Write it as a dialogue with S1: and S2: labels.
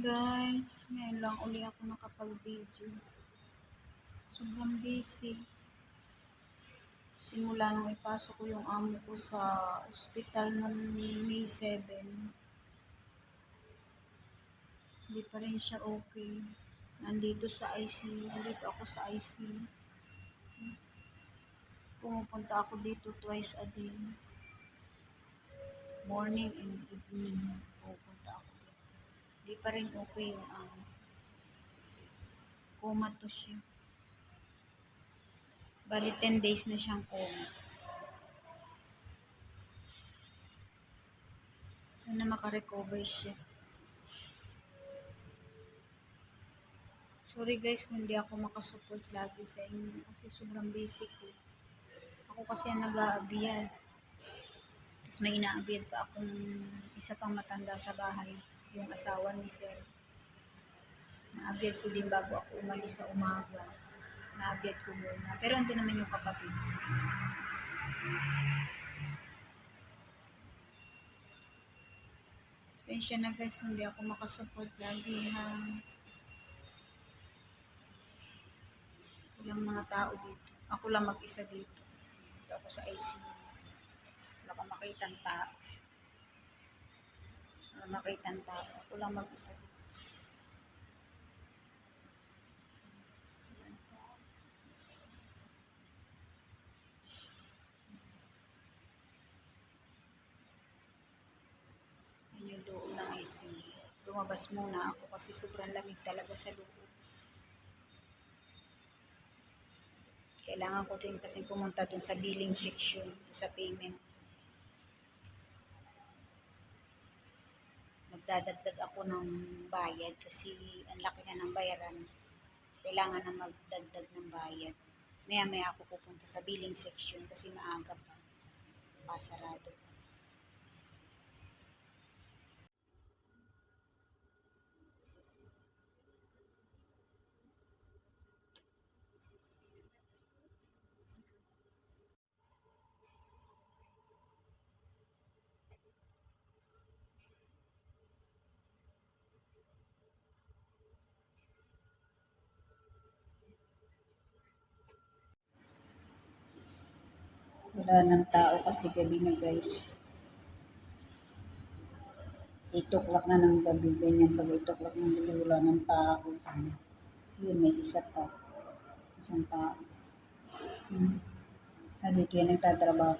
S1: Guys, ngayon lang uli ako nakapag-video. Sobrang busy. Simula nung ipasok ko yung amo ko sa ospital noong May 7, hindi pa rin siya okay. Nandito sa ICU, nandito ako sa ICU. Pumupunta ako dito twice a day. Morning and evening, pupunta ako dito. Hindi pa rin okay yung amo. Comatose siya. Bali 10 days na siyang coma. Sana makarecover siya. Sorry guys kung hindi ako makasupport lagi sa inyo kasi sobrang busy ko. Ako kasi ang nag-aabiyad. Tapos may inaabiyad pa akong isa pang matanda sa bahay, yung asawa ni Sir. Naabiyad ko din bago ako umalis sa umaga. Naabiyad ko muna. Pero andun naman yung kapatid. Pasensya na guys kung hindi ako makasupport lagi ha. Walang mga tao dito. Ako lang mag-isa dito. Dito ako sa ICU. Wala akong makitang tao. Wala makitang tao. Ako lang mag-isa dito. Yan yung loob ng ICU. Lumabas muna ako kasi sobrang lamig talaga sa loob. Kailangan ko din kasi pumunta dun sa billing section, sa payment. Magdadagdag ako ng bayad kasi ang laki na ng bayaran. Kailangan na magdagdag ng bayad. Maya-maya ako pupunta sa billing section kasi maaga pa. Pasarado pa. Wala ng tao kasi gabi na guys. 8 o'clock na ng gabi, ganyan pag 8 o'clock ng gabi wala ng tao. Yun, may isa pa. Isang tao. Dito yan nagtatrabaho.